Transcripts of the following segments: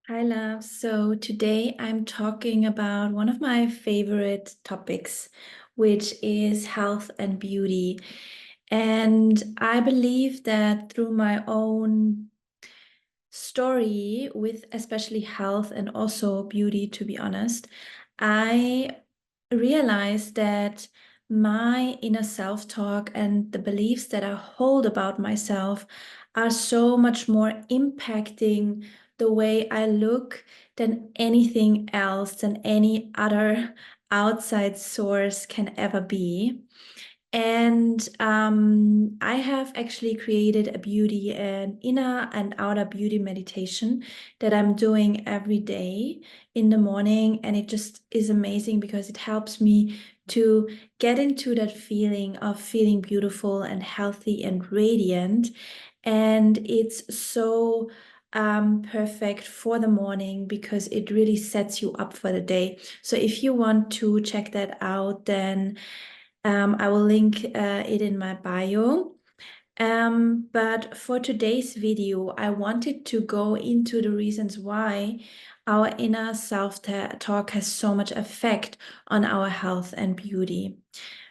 Hi, love. So today I'm talking about one of my favorite topics, which is health and beauty. And I believe that through my own story with especially health and also beauty, to be honest, I realized that my inner self-talk and the beliefs that I hold about myself are so much more impacting the way I look than anything else, than any other outside source can ever be. And I have actually created a beauty and inner and outer beauty meditation that I'm doing every day in the morning. And it just is amazing because it helps me to get into that feeling of feeling beautiful and healthy and radiant. And it's so perfect for the morning because it really sets you up for the day. So if you want to check that out, then I will link it in my bio. But for today's video, I wanted to go into the reasons why our inner self-talk has so much effect on our health and beauty.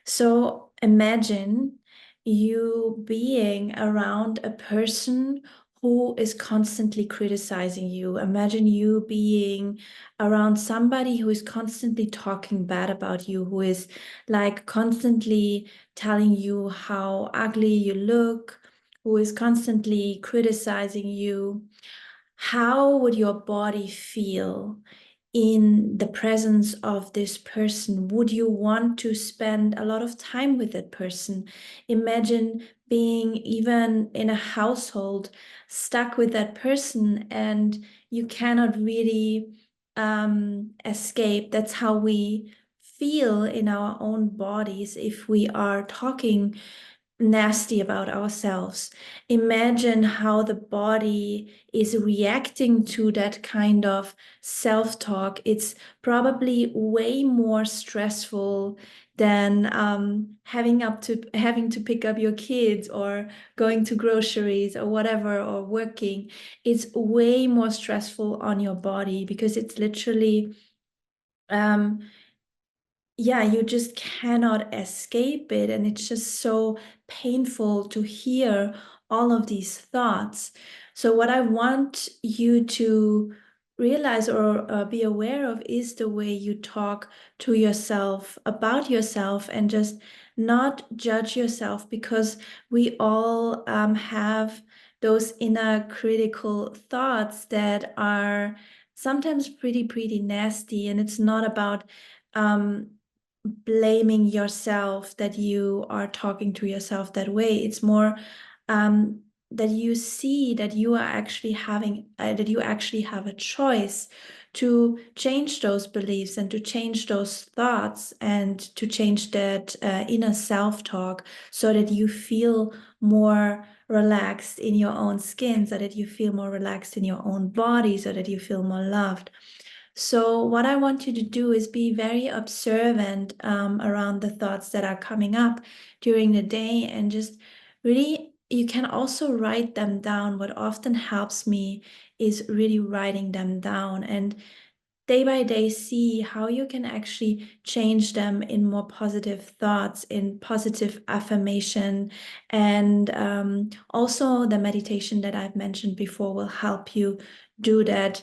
So imagine you being around a person who is constantly criticizing you. Imagine you being around somebody who is constantly talking bad about you, who is like constantly telling you how ugly you look, who is constantly criticizing you. How would your body feel in the presence of this person? Would you want to spend a lot of time with that person? Imagine being even in a household stuck with that person and you cannot really escape. That's how we feel in our own bodies if we are talking nasty about ourselves. Imagine how the body is reacting to that kind of self-talk. It's probably way more stressful than having to pick up your kids or going to groceries or whatever or working. It's way more stressful on your body because it's literally um, yeah, you just cannot escape it. And it's just so painful to hear all of these thoughts. So, what I want you to realize or be aware of is the way you talk to yourself about yourself and just not judge yourself because we all have those inner critical thoughts that are sometimes pretty nasty. And it's not about um, blaming yourself that you are talking to yourself that way. It's more that you see that you are actually having that you actually have a choice to change those beliefs and to change those thoughts and to change that inner self-talk so that you feel more relaxed in your own skin, so that you feel more relaxed in your own body, so that you feel more loved. So, what I want you to do is be very observant around the thoughts that are coming up during the day and just really, you can also write them down. What often helps me is really writing them down and day by day see how you can actually change them in more positive thoughts, in positive affirmation. And also, the meditation that I've mentioned before will help you do that,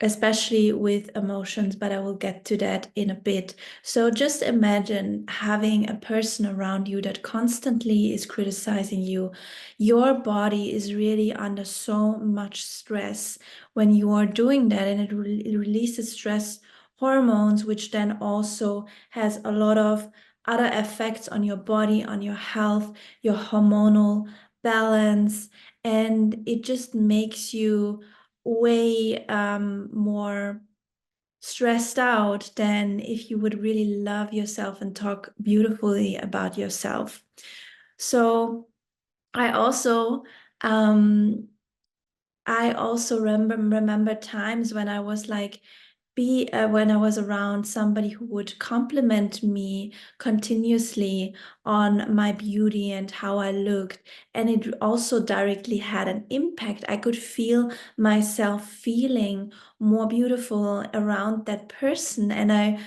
especially with emotions, but I will get to that in a bit. So just imagine having a person around you that constantly is criticizing you. Your body is really under so much stress when you are doing that, and it releases stress hormones, which then also has a lot of other effects on your body, on your health, your hormonal balance, and it just makes you way more stressed out than if you would really love yourself and talk beautifully about yourself. So I also um I also remember times when I was like be when I was around somebody who would compliment me continuously on my beauty and how I looked. And it also directly had an impact. I could feel myself feeling more beautiful around that person. And I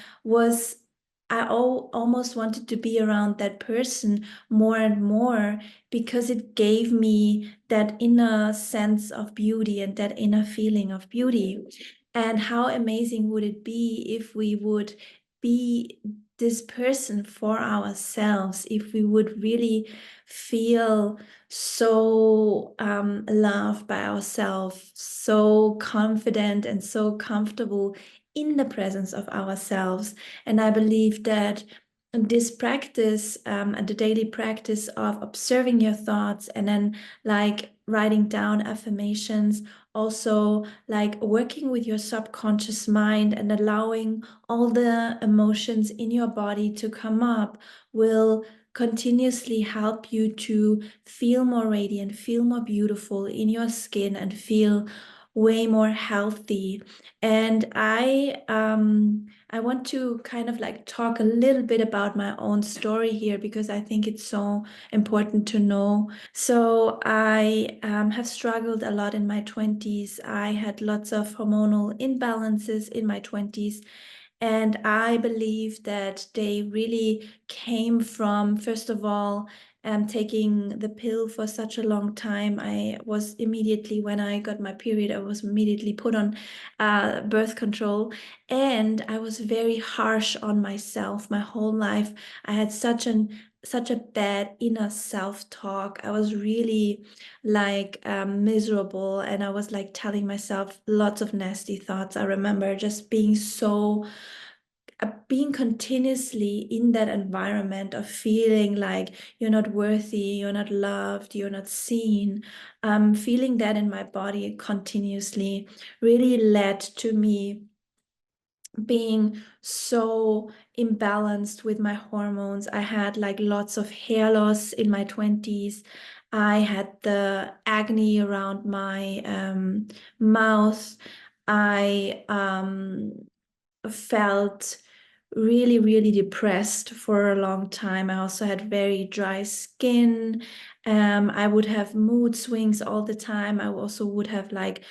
almost wanted to be around that person more and more because it gave me that inner sense of beauty and that inner feeling of beauty. And how amazing would it be if we would be this person for ourselves, if we would really feel so loved by ourselves, so confident and so comfortable in the presence of ourselves. And I believe that this practice, the daily practice of observing your thoughts and then like writing down affirmations, also like working with your subconscious mind and allowing all the emotions in your body to come up, will continuously help you to feel more radiant, feel more beautiful in your skin, and feel way more healthy. And I want to kind of like talk a little bit about my own story here because I think it's so important to know. So I have struggled a lot in my 20s. I had lots of hormonal imbalances in my 20s. And I believe that they really came from, first of all, taking the pill for such a long time. I was immediately, when I got my period, I was immediately put on birth control. And I was very harsh on myself my whole life. I had such a bad inner self-talk. I was really like miserable, and I was like telling myself lots of nasty thoughts. I remember just being continuously in that environment of feeling like you're not worthy, you're not loved, you're not seen. Feeling that in my body continuously really led to me being so imbalanced with my hormones. I had like lots of hair loss in my 20s. I had the acne around my mouth. I felt really, really depressed for a long time. I also had very dry skin. I would have mood swings all the time. I also would have like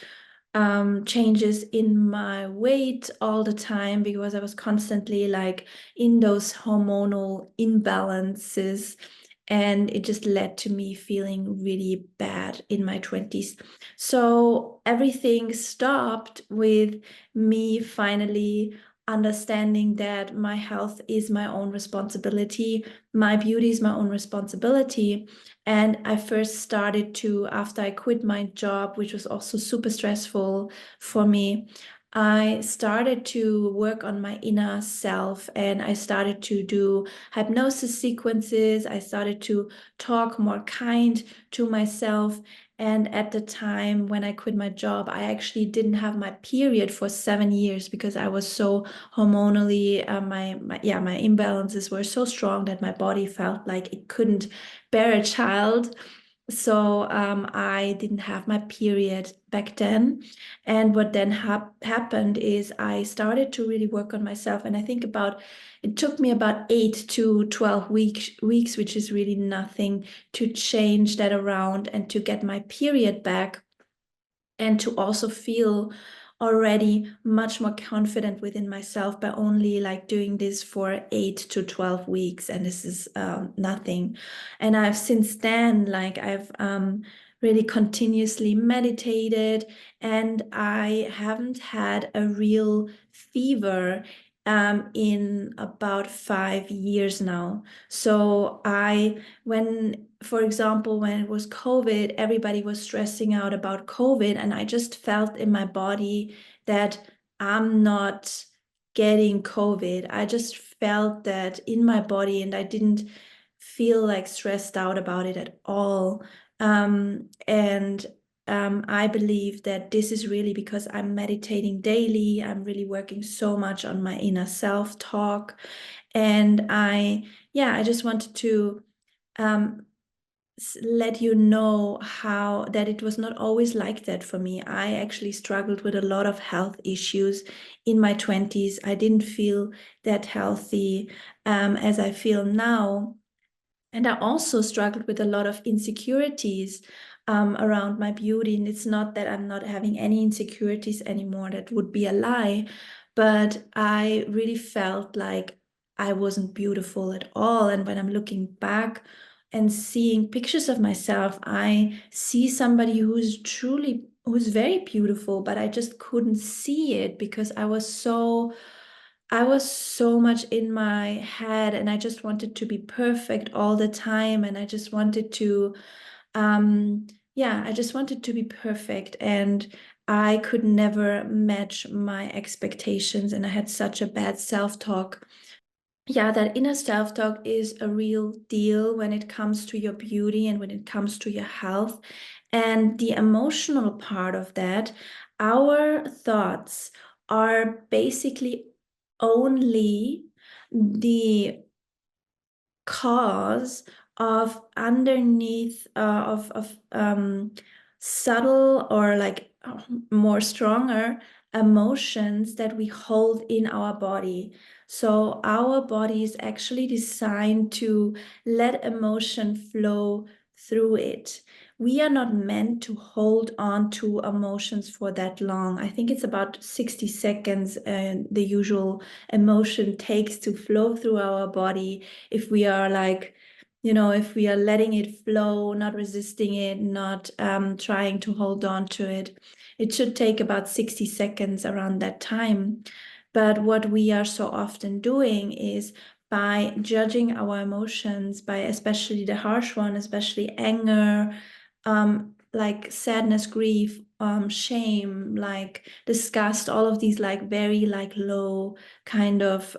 changes in my weight all the time because I was constantly like in those hormonal imbalances. And it just led to me feeling really bad in my 20s. So everything stopped with me finally understanding that my health is my own responsibility, my beauty is my own responsibility. And I first started to, after I quit my job, which was also super stressful for me, I started to work on my inner self and I started to do hypnosis sequences. I started to talk more kind to myself. And at the time when I quit my job, I actually didn't have my period for 7 years because I was so hormonally, my imbalances were so strong that my body felt like it couldn't bear a child. So I didn't have my period back then. And what then happened is I started to really work on myself. And I think it took me about 8 to 12 weeks, which is really nothing, to change that around and to get my period back and to also feel already much more confident within myself by only like doing this for 8 to 12 weeks. And this is nothing. And I've since then, like I've really continuously meditated, and I haven't had a real fever in about 5 years now. So when, for example, when it was COVID, everybody was stressing out about COVID, and I just felt in my body that I'm not getting COVID. I just felt that in my body, and I didn't feel like stressed out about it at all. And I believe that this is really because I'm meditating daily. I'm really working so much on my inner self-talk. And I just wanted to um, let you know how that it was not always like that for me. I actually struggled with a lot of health issues in my 20s. I didn't feel that healthy as I feel now. And I also struggled with a lot of insecurities around my beauty. And it's not that I'm not having any insecurities anymore, that would be a lie. But I really felt like I wasn't beautiful at all. And when I'm looking back and seeing pictures of myself, I see somebody who's very beautiful, but I just couldn't see it because I was so much in my head and I just wanted to be perfect all the time. And I just wanted to, um, yeah, I just wanted to be perfect. And I could never match my expectations. And I had such a bad self-talk. Yeah, that inner self-talk is a real deal when it comes to your beauty and when it comes to your health. And the emotional part of that, our thoughts are basically only the cause of underneath of subtle or like more stronger emotions that we hold in our body. So our body is actually designed to let emotion flow through it. We are not meant to hold on to emotions for that long. I think it's about 60 seconds, and the usual emotion takes to flow through our body if we are like, if we are letting it flow, not resisting it, not trying to hold on to it. It should take about 60 seconds around that time. But what we are so often doing is by judging our emotions, by especially the harsh one, especially anger, like sadness, grief, shame, like disgust, all of these like very like low kind of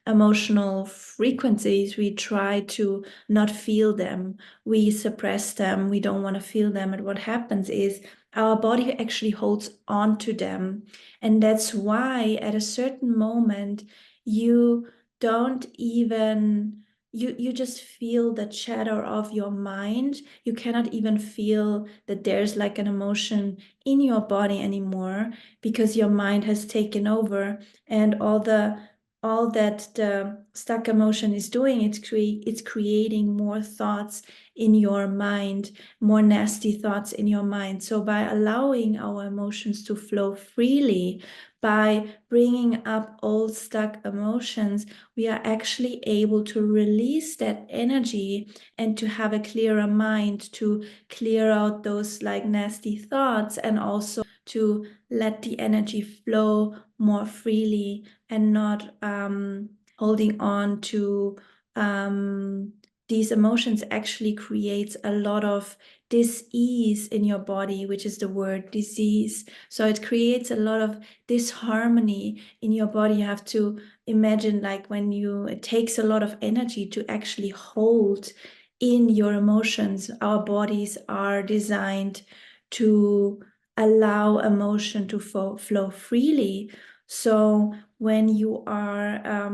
emotional frequencies, we try to not feel them. We suppress them. We don't want to feel them. And what happens is our body actually holds on to them. And that's why at a certain moment, you don't even. You just feel the chatter of your mind. You cannot even feel that there's like an emotion in your body anymore because your mind has taken over, and all that the stuck emotion is doing, it's creating more thoughts in your mind, more nasty thoughts in your mind. So by allowing our emotions to flow freely, by bringing up old stuck emotions, we are actually able to release that energy and to have a clearer mind, to clear out those like nasty thoughts, and also to let the energy flow more freely and not holding on to these emotions actually creates a lot of dis-ease in your body, which is the word disease. So it creates a lot of disharmony in your body. You have to imagine like it takes a lot of energy to actually hold in your emotions. Our bodies are designed to allow emotion to flow freely. So when you are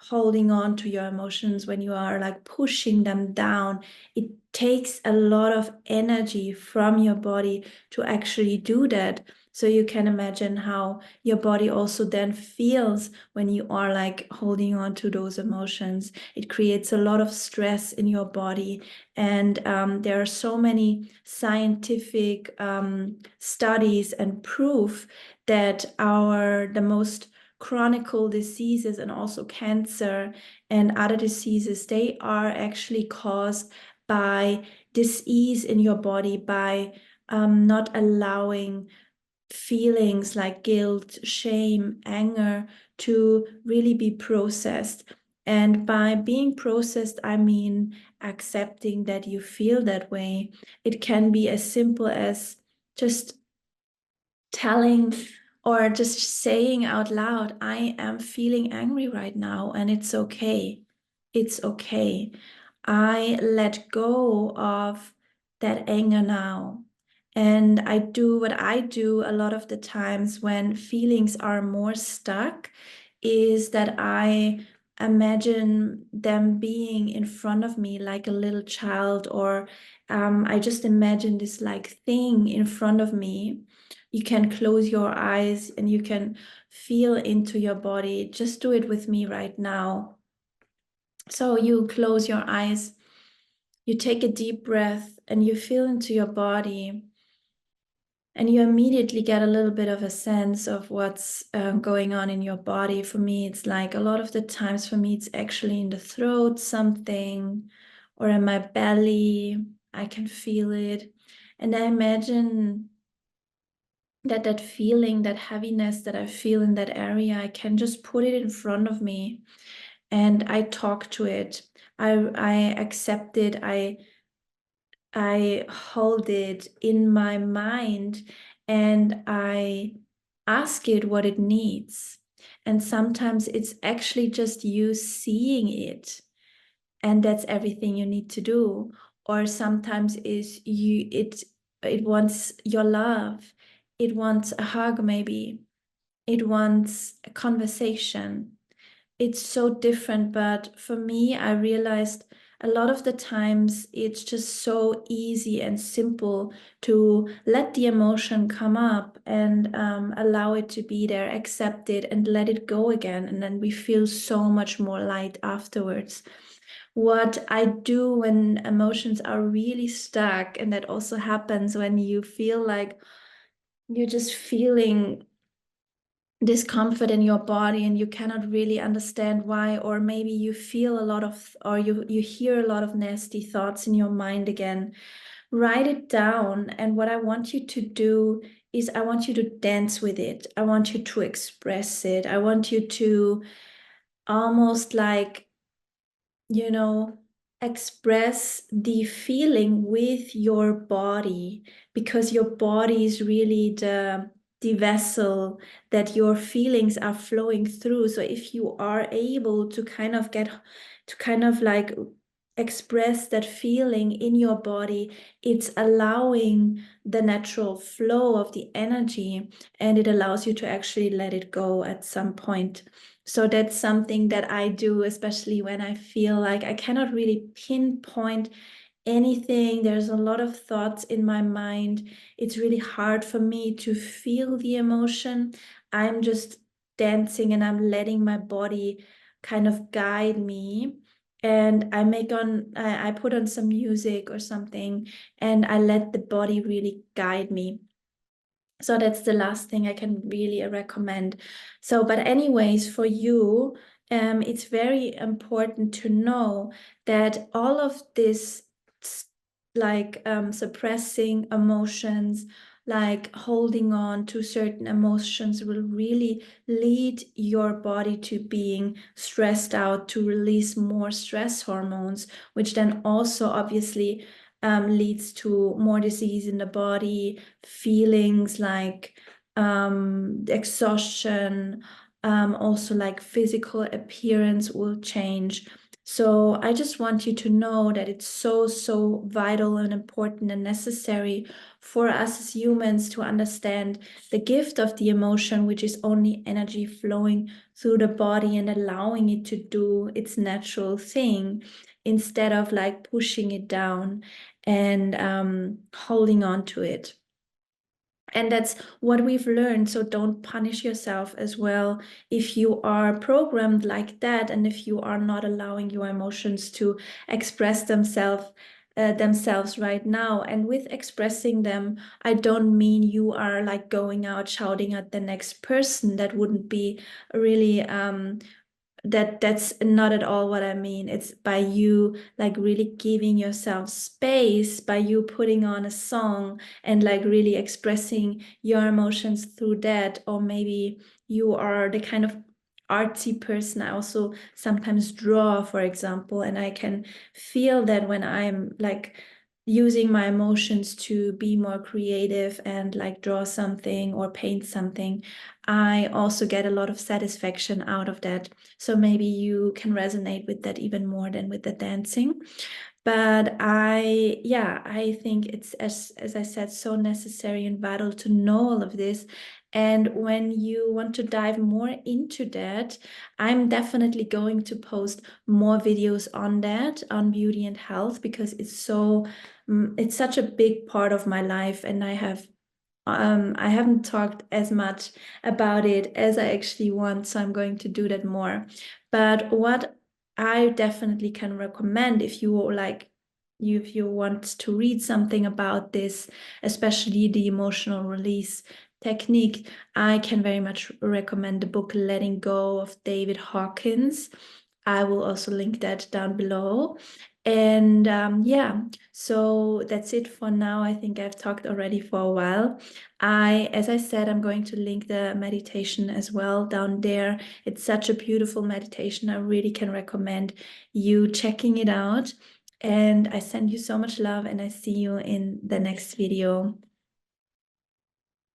holding on to your emotions, when you are like pushing them down, it takes a lot of energy from your body to actually do that. So you can imagine how your body also then feels when you are like holding on to those emotions. It creates a lot of stress in your body. And there are so many scientific studies and proof that the most chronic diseases and also cancer and other diseases, they are actually caused by disease in your body, by not allowing feelings like guilt, shame, anger to really be processed. And by being processed, I mean accepting that you feel that way. It can be as simple as just telling or just saying out loud, I am feeling angry right now, and it's okay. It's okay. I let go of that anger now. And I do what I do a lot of the times when feelings are more stuck is that I imagine them being in front of me like a little child, or I just imagine this like thing in front of me. You can close your eyes and you can feel into your body. Just do it with me right now. So you close your eyes, you take a deep breath, and you feel into your body. And you immediately get a little bit of a sense of what's going on in your body. For me, it's like a lot of the times, for me, it's actually in the throat, something, or in my belly. I can feel it. And I imagine that that feeling, that heaviness that I feel in that area, I can just put it in front of me and I talk to it. I accept it. I hold it in my mind and I ask it what it needs. And sometimes it's actually just you seeing it, and that's everything you need to do. Or sometimes is it wants your love. It wants a hug, maybe. It wants a conversation. It's so different, but for me, I realized a lot of the times it's just so easy and simple to let the emotion come up and allow it to be there, accept it, and let it go again. And then we feel so much more light afterwards. What I do when emotions are really stuck, and that also happens when you feel like you're just feeling discomfort in your body and you cannot really understand why, or maybe you feel a lot of, or you hear a lot of nasty thoughts in your mind again. Write it down, and what I want you to do is I want you to dance with it. I want you to express it. I want you to almost like, you know, express the feeling with your body, because your body is really the vessel that your feelings are flowing through. So if you are able to kind of get to kind of like express that feeling in your body, it's allowing the natural flow of the energy, and it allows you to actually let it go at some point. So that's something that I do, especially when I feel like I cannot really pinpoint anything. There's a lot of thoughts in my mind. It's really hard for me to feel the emotion. I'm just dancing and I'm letting my body kind of guide me. And I put on some music or something, and I let the body really guide me. So that's the last thing I can really recommend. So, but anyways, for you, it's very important to know that all of this, like suppressing emotions, like holding on to certain emotions, will really lead your body to being stressed out, to release more stress hormones, which then also obviously leads to more disease in the body, feelings like exhaustion, also like physical appearance will change. So I just want you to know that it's so, so vital and important and necessary for us as humans to understand the gift of the emotion, which is only energy flowing through the body and allowing it to do its natural thing, instead of like pushing it down and holding on to it. And that's what we've learned. So don't punish yourself as well if you are programmed like that, and if you are not allowing your emotions to express themselves right now. And with expressing them, I don't mean you are like going out shouting at the next person. That wouldn't be really that's not at all what I mean. It's by you like really giving yourself space, by you putting on a song and like really expressing your emotions through that. Or maybe you are the kind of artsy person. I also sometimes draw, for example, and I can feel that when I'm like using my emotions to be more creative and like draw something or paint something, I also get a lot of satisfaction out of that. So maybe you can resonate with that even more than with the dancing. But I think it's, as I said, so necessary and vital to know all of this. And when you want to dive more into that, I'm definitely going to post more videos on that, on beauty and health, because it's such a big part of my life, and I haven't talked as much about it as I actually want, so I'm going to do that more. But what I definitely can recommend, if you want to read something about this, especially the emotional release technique, I can very much recommend the book Letting Go of David Hawkins. I will also link that down below. And so that's it for now. I think I've talked already for a while. As I said, I'm going to link the meditation as well down there. It's such a beautiful meditation. I really can recommend you checking it out. And I send you so much love, and I see you in the next video.